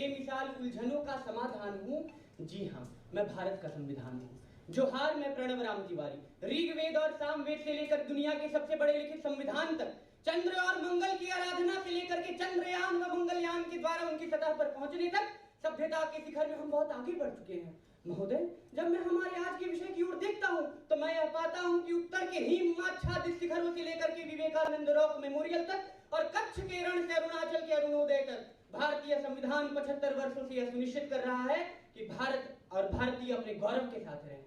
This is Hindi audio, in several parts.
बेमिसाल उलझनों का समाधान हूँ। जी हाँ, मैं भारत का संविधान हूँ। जोहार, मैं प्रणव राम तिवारी। ऋग्वेद और सामवेद से लेकर दुनिया के सबसे बड़े लिखित संविधान तक, चंद्र और मंगल की आराधना से लेकर के चंद्रयान व मंगलयान के द्वारा उनकी सतह पर पहुंचने तक सभ्यता के शिखर में हम बहुत आगे बढ़ चुके हैं। महोदय, जब मैं हमारे आज के विषय की ओर देखता हूँ तो मैं यह पाता हूँ कि उत्तर के हिमाच्छादित शिखरों से लेकर के विवेकानंद रॉक मेमोरियल तक और कच्छ के रण से अरुणाचल के अरुणोदय तक भारतीय संविधान 75 वर्षों से यह सुनिश्चित कर रहा है कि भारत और भारतीय अपने गौरव के साथ रहें।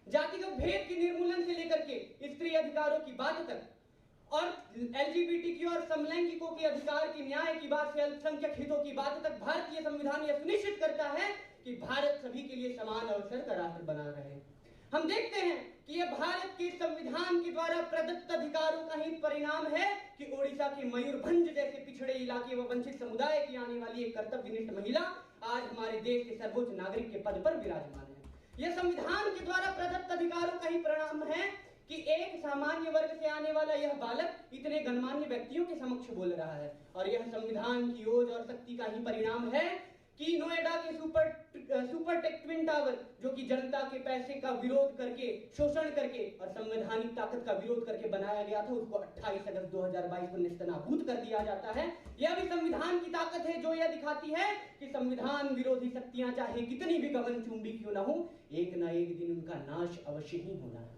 जातिगत भेद के निर्मूलन से लेकर के स्त्री अधिकारों की बात तक और एलजीबीटीक्यू और समलैंगिकों के अधिकार की न्याय की बात से अल्पसंख्यक हितों की बात तक भारतीय संविधान यह सुनिश्चित करता है कि भारत सभी के लिए समान अवसर का राष्ट्र बना रहे। हम देखते हैं कि यह भारत के संविधान के द्वारा प्रदत्त अधिकारों का ही परिणाम है कि ओडिशा के मयूरभंज जैसे पिछड़े इलाके व वंचित समुदाय की आने वाली एक कर्तव्यनिष्ठ महिला आज हमारे देश के सर्वोच्च नागरिक के पद पर विराजमान है। यह संविधान के द्वारा प्रदत्त अधिकारों का ही परिणाम है कि एक सामान्य वर्ग से आने वाला यह बालक इतने गणमान्य व्यक्तियों के समक्ष बोल रहा है। और यह संविधान की ओज और शक्ति का ही परिणाम है कि नोएडा के सुपरटेक ट्विन टावर, जो कि जनता के पैसे का विरोध करके, शोषण करके और संवैधानिक ताकत का विरोध करके बनाया गया था, उसको 28 अगस्त 2022 को नेस्तनाबूद कर दिया जाता है। यह भी संविधान की ताकत है जो यह दिखाती है कि संविधान विरोधी शक्तियां चाहे कितनी भी गगनचुंबी क्यों ना हो, एक ना एक दिन उनका नाश अवश्य ही होना है।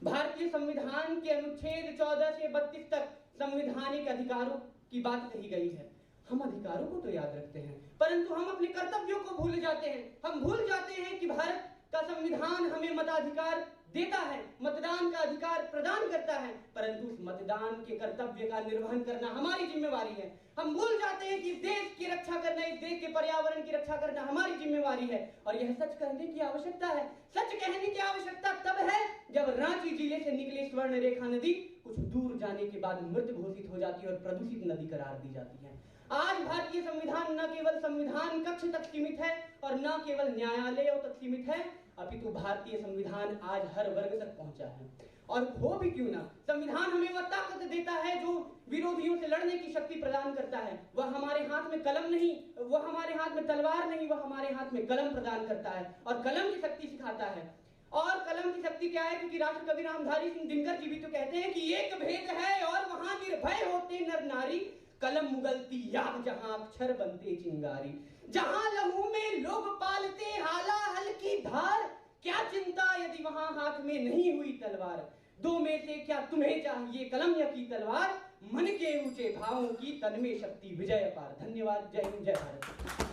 भारतीय संविधान के अनुच्छेद 14 से 32 तक संवैधानिक अधिकारों की बात कही गई है। हम अधिकारों को तो याद रखते हैं, परंतु हम अपने कर्तव्यों को भूल जाते हैं। हम भूल जाते हैं कि भारत का संविधान हमें मताधिकार देता है, मतदान का अधिकार प्रदान करता है, परंतु उस मतदान के कर्तव्य का निर्वहन करना हमारी जिम्मेवारी है। हम भूल जाते हैं कि देश की रक्षा करना, इस देश के पर्यावरण की रक्षा करना हमारी जिम्मेवारी है। और यह सच कहने की आवश्यकता है। सच कहने की आवश्यकता तब है जब रांची जिले से निकले स्वर्ण रेखा नदी कुछ दूर जाने के बाद मृत घोषित हो जाती है और प्रदूषित नदी करार दी जाती है। आज भारतीय संविधान न केवल संविधान कक्ष तक सीमित है और न केवल न्यायालयों तक सीमित है, अपितु भारतीय संविधान आज हर वर्ग तक पहुंचा है। और हो भी क्यों ना, संविधान हमें वह ताकत देता है जो विरोधियों से लड़ने की शक्ति प्रदान करता है। वह हमारे हाथ में कलम नहीं, वह हमारे हाथ में तलवार नहीं, वह हमारे हाथ में कलम प्रदान करता है और कलम की शक्ति सिखाता है। और कलम की शक्ति क्या है? क्योंकि राष्ट्र कवि रामधारी सिंह दिनकर जी भी तो कहते हैं कि एक भेद है और वहां निर्भय होते नर नारी, कलम मुगलती याद जहां अक्षर बनते चिंगारी, जहां लहू में लोग पालते हाला हल की धार, क्या चिंता यदि वहां हाथ में नहीं हुई तलवार। दो में से क्या तुम्हें चाहिए, कलम या की तलवार, मन के ऊंचे भावों की तन में शक्ति विजय पार। धन्यवाद। जय हिंद, जय भारत।